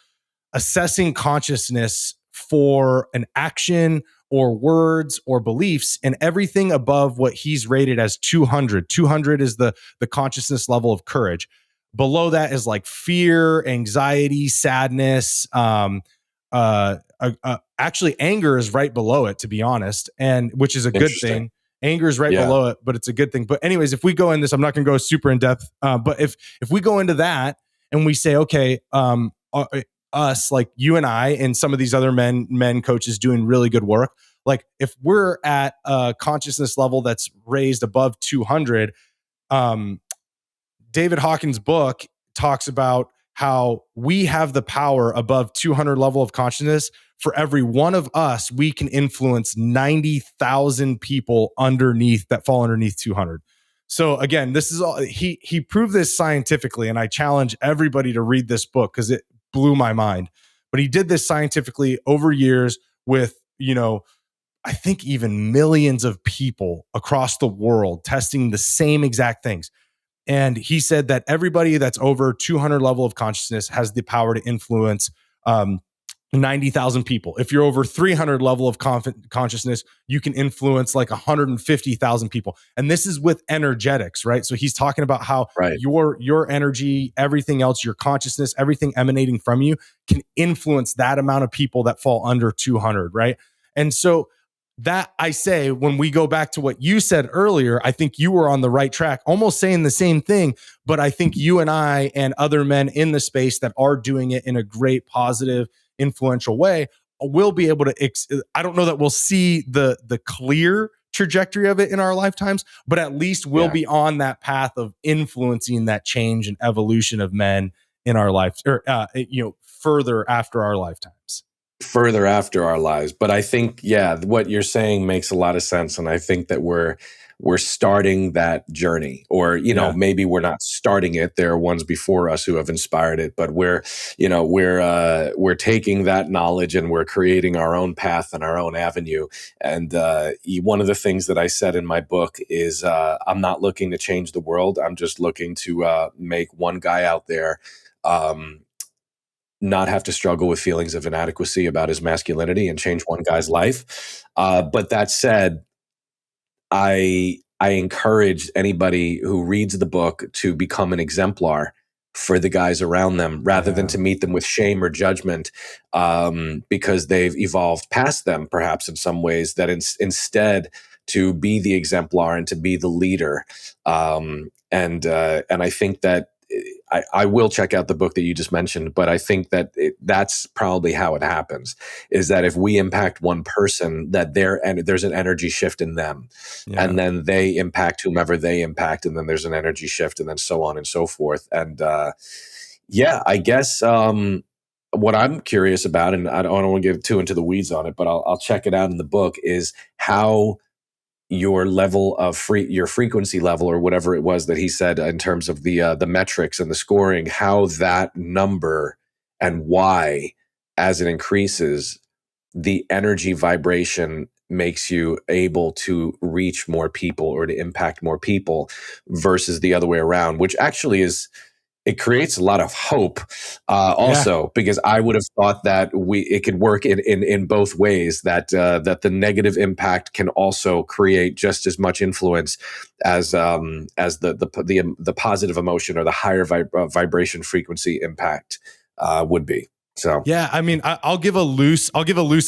assessing consciousness for an action or words or beliefs, and everything above what he's rated as 200 is the consciousness level of courage. Below that is like fear, anxiety, sadness, actually anger is right below it, to be honest, and which is a good Interesting. thing. Anger is right Yeah. below it, but it's a good thing. But anyways, if we go in this, I'm not going to go super in depth, but if we go into that and we say, okay, us, like you and I and some of these other men coaches doing really good work, like if we're at a consciousness level that's raised above 200, David Hawkins' book talks about how we have the power above 200 level of consciousness. For every one of us, we can influence 90,000 people underneath that fall underneath 200. So again, this is all he proved this scientifically, and I challenge everybody to read this book because it blew my mind. But he did this scientifically over years with, I think even millions of people across the world testing the same exact things. And he said that everybody that's over 200 level of consciousness has the power to influence 90,000 people. If you're over 300 level of consciousness, you can influence like 150,000 people. And this is with energetics, right? So he's talking about how Right. your energy, everything else, your consciousness, everything emanating from you can influence that amount of people that fall under 200, right? And so that, I say, when we go back to what you said earlier, I think you were on the right track, almost saying the same thing. But I think you and I and other men in the space that are doing it in a great, positive, influential way will be able to. I don't know that we'll see the clear trajectory of it in our lifetimes, but at least we'll be on that path of influencing that change and evolution of men in our life, or further after our lifetimes. Further after our lives. But I think, what you're saying makes a lot of sense. And I think that we're starting that journey, or, maybe we're not starting it. There are ones before us who have inspired it, but we're taking that knowledge and we're creating our own path and our own avenue. And one of the things that I said in my book is, I'm not looking to change the world. I'm just looking to make one guy out there, not have to struggle with feelings of inadequacy about his masculinity, and change one guy's life. But that said, I encourage anybody who reads the book to become an exemplar for the guys around them, rather than to meet them with shame or judgment, because they've evolved past them, perhaps in some ways. That instead to be the exemplar and to be the leader. And I think that I will check out the book that you just mentioned, but I think that that's probably how it happens, is that if we impact one person, that there's an energy shift in them, and then they impact whomever they impact, and then there's an energy shift, and then so on and so forth. And I guess what I'm curious about, and I don't want to get too into the weeds on it, but I'll check it out in the book, is how your level of your frequency level, or whatever it was that he said in terms of the metrics and the scoring, how that number and why, as it increases, the energy vibration makes you able to reach more people or to impact more people versus the other way around, which actually is, it creates a lot of hope, also, because I would have thought that it could work in both ways, that the negative impact can also create just as much influence as the positive emotion or the higher vibration frequency impact would be. So Yeah, I mean, I'll give a loose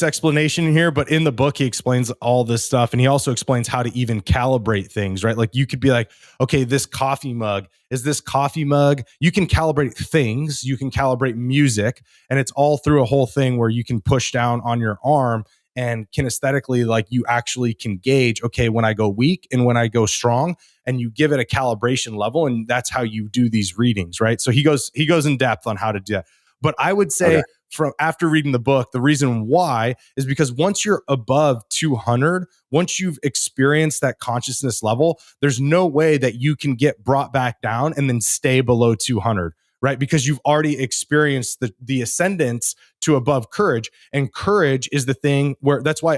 explanation here, but in the book he explains all this stuff, and he also explains how to even calibrate things, right? Like you could be like, okay, this coffee mug, you can calibrate things, you can calibrate music, and it's all through a whole thing where you can push down on your arm, and kinesthetically, like you actually can gauge, okay, when I go weak and when I go strong, and you give it a calibration level, and that's how you do these readings, right? So he goes in depth on how to do that. But I would say, okay. from after reading the book, the reason why is because once you're above 200, once you've experienced that consciousness level, there's no way that you can get brought back down and then stay below 200, right? Because you've already experienced the ascendance to above courage, and courage is the thing where that's why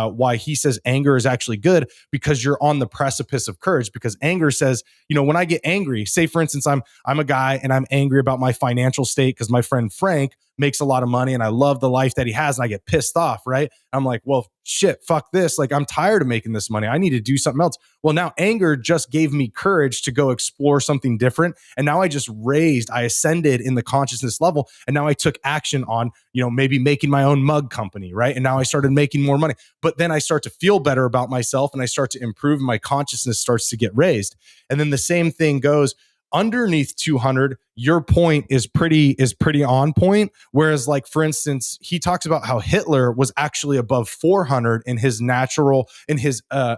why he says anger is actually good, because you're on the precipice of courage. Because anger says, when I get angry, say for instance, I'm a guy and I'm angry about my financial state because my friend Frank makes a lot of money and I love the life that he has, and I get pissed off, right? I'm like, well, shit, fuck this. Like, I'm tired of making this money. I need to do something else. Well, now anger just gave me courage to go explore something different. And now I ascended in the consciousness level. And now I took action on, maybe making my own mug company, right? And now I started making more money. But then I start to feel better about myself and I start to improve, and my consciousness starts to get raised. And then the same thing goes underneath 200. Your point is pretty on point. Whereas, like, for instance, he talks about how Hitler was actually above 400 in his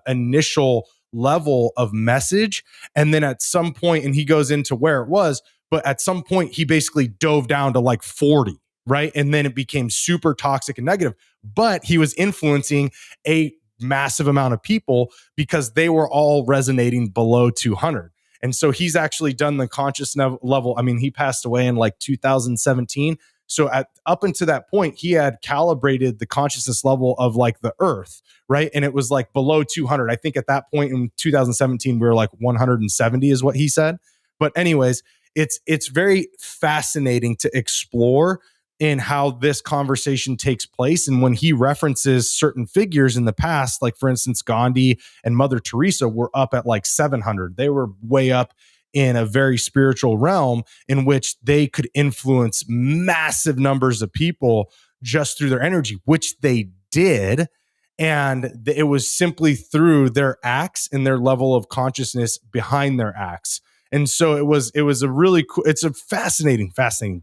initial level of message. And then at some point, and he goes into where it was, but at some point he basically dove down to like 40, right? And then it became super toxic and negative. But he was influencing a massive amount of people because they were all resonating below 200. And so he's actually done the conscious level. I mean, he passed away in like 2017. So up until that point, he had calibrated the consciousness level of like the earth, right? And it was like below 200. I think at that point in 2017, we were like 170 is what he said. But anyways, it's very fascinating to explore in how this conversation takes place. And when he references certain figures in the past, like for instance, Gandhi and Mother Teresa were up at like 700. They were way up in a very spiritual realm in which they could influence massive numbers of people just through their energy, which they did. And it was simply through their acts and their level of consciousness behind their acts. And so it was a really cool, it's a fascinating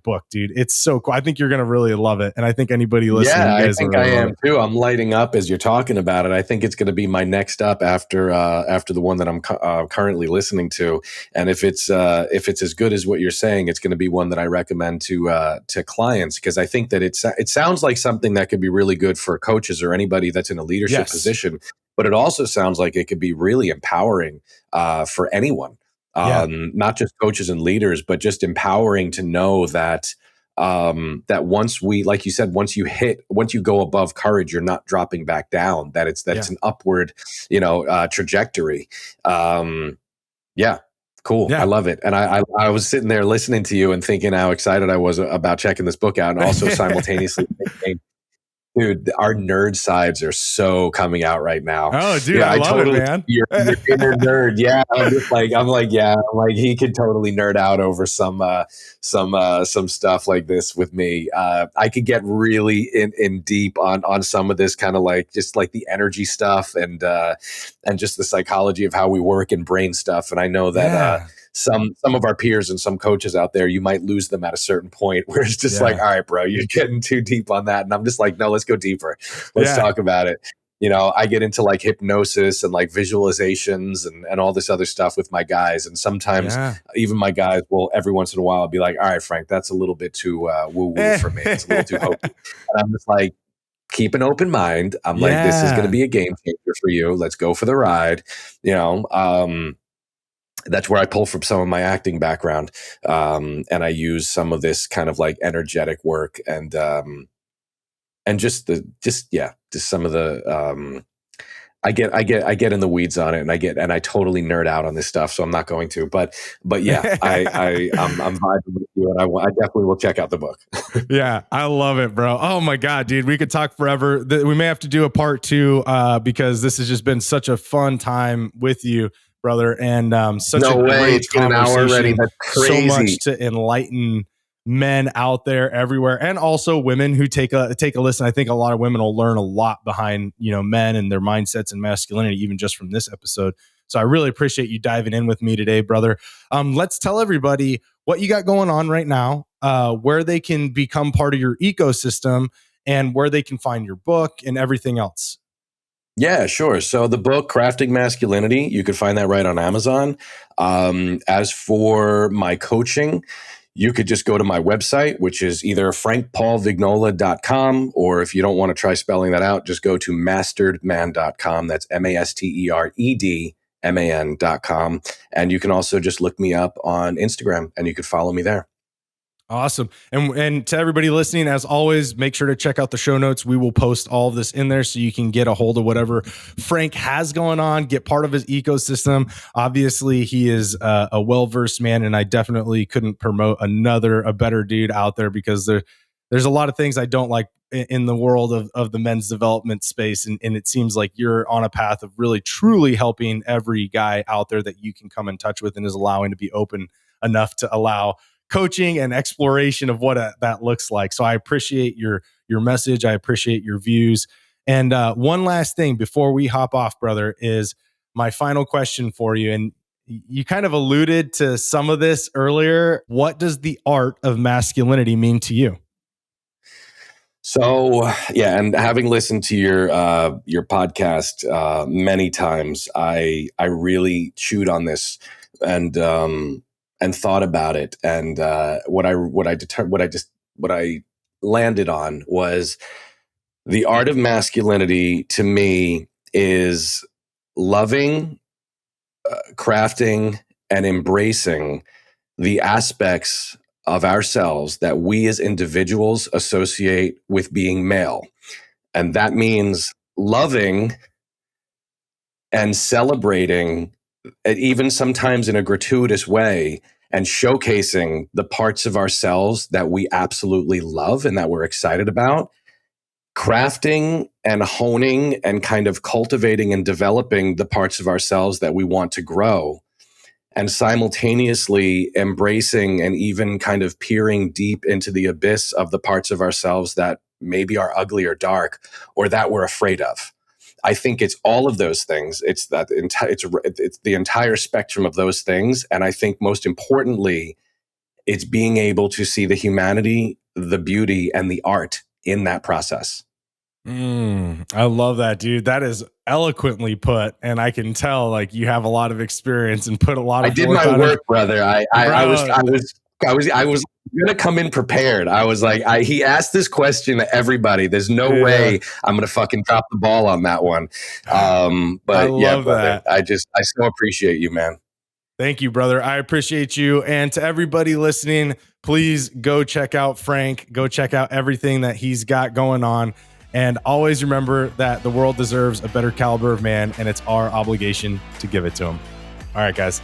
book, dude. It's so cool. I think you're going to really love it. And I think anybody listening, Yeah, you I guys will think I really love am it. too. I'm lighting up as you're talking about it. I think it's going to be my next up after the one that I'm currently listening to. And if it's as good as what you're saying, it's going to be one that I recommend to clients, because I think that it sounds like something that could be really good for coaches or anybody that's in a leadership position. But it also sounds like it could be really empowering for anyone, not just coaches and leaders, but just empowering to know that. That once like you said, once you go above courage, you're not dropping back down, that it's an upward, trajectory. Yeah. Cool. Yeah. I love it. And I was sitting there listening to you and thinking how excited I was about checking this book out, and also simultaneously thinking, dude, our nerd sides are so coming out right now. Oh, dude, Yeah, I I love it, totally man. your inner nerd. Yeah, I'm like he could totally nerd out over some stuff like this with me. I could get really in deep on some of this kind of like just like the energy stuff and just the psychology of how we work and brain stuff. And I know that some of our peers and some coaches out there, you might lose them at a certain point where it's just like, all right, bro, you're getting too deep on that. And I'm just like, no, let's go deeper. Let's talk about it. I get into like hypnosis and like visualizations and all this other stuff with my guys. And sometimes even my guys will every once in a while be like, all right, Frank, that's a little bit too woo-woo for me. It's a little too hokey. And I'm just like, keep an open mind. I'm like, this is going to Yeah. be a game changer for you. Let's go for the ride. You know, that's where I pull from some of my acting background. And I use some of this kind of like energetic work and just some of the, I get in the weeds on it, and I totally nerd out on this stuff. So I'm not going to, but yeah, I'm vibing with you, and I definitely will check out the book. Yeah, I love it, bro. Oh my God, dude. We could talk forever. We may have to do a part 2 because this has just been such a fun time with you, brother. And such a No way, great it's been an hour already. conversation. That's So crazy. much to enlighten men out there everywhere, and also women who take a listen. I think a lot of women will learn a lot behind, you know, men and their mindsets and masculinity, even just from this episode. So I really appreciate you diving in with me today, brother. Let's tell everybody what you got going on right now, where they can become part of your ecosystem, and where they can find your book and everything else. Yeah, sure. So the book Crafting Masculinity, you can find that right on Amazon. As for my coaching, you could just go to my website, which is either frankpaulvignola.com, or if you don't want to try spelling that out, just go to masteredman.com. That's masteredman.com. And you can also just look me up on Instagram, and you can follow me there. Awesome. And to everybody listening, as always, make sure to check out the show notes. We will post all of this in there so you can get a hold of whatever Frank has going on, get part of his ecosystem. Obviously, he is a well-versed man, and I definitely couldn't promote a better dude out there, because there's a lot of things I don't like in the world of the men's development space. And it seems like you're on a path of really, truly helping every guy out there that you can come in touch with, and is allowing to be open enough to allow coaching and exploration of what that looks like. So I appreciate your message. I appreciate your views. And one last thing before we hop off, brother, is my final question for you. And you kind of alluded to some of this earlier. What does the art of masculinity mean to you? So yeah, and having listened to your podcast many times, I really chewed on this and thought about it, and what I landed on was the art of masculinity. To me, is loving, crafting, and embracing the aspects of ourselves that we as individuals associate with being male. And that means loving and celebrating, even sometimes in a gratuitous way, and showcasing the parts of ourselves that we absolutely love and that we're excited about. Crafting and honing and kind of cultivating and developing the parts of ourselves that we want to grow, and simultaneously embracing and even kind of peering deep into the abyss of the parts of ourselves that maybe are ugly or dark, or that we're afraid of. I think it's all of those things. It's the entire spectrum of those things. And I think most importantly, it's being able to see the humanity, the beauty, and the art in that process. I love that, dude. That is eloquently put, and I can tell like you have a lot of experience and put a lot of. I did my work, brother. I was gonna come in prepared. I was like, he asked this question to everybody. There's no way I'm gonna fucking drop the ball on that one. But yeah, brother, I so appreciate you, man. Thank you, brother. I appreciate you. And to everybody listening, please go check out Frank. Go check out everything that he's got going on. And always remember that the world deserves a better caliber of man, and it's our obligation to give it to him. All right, guys.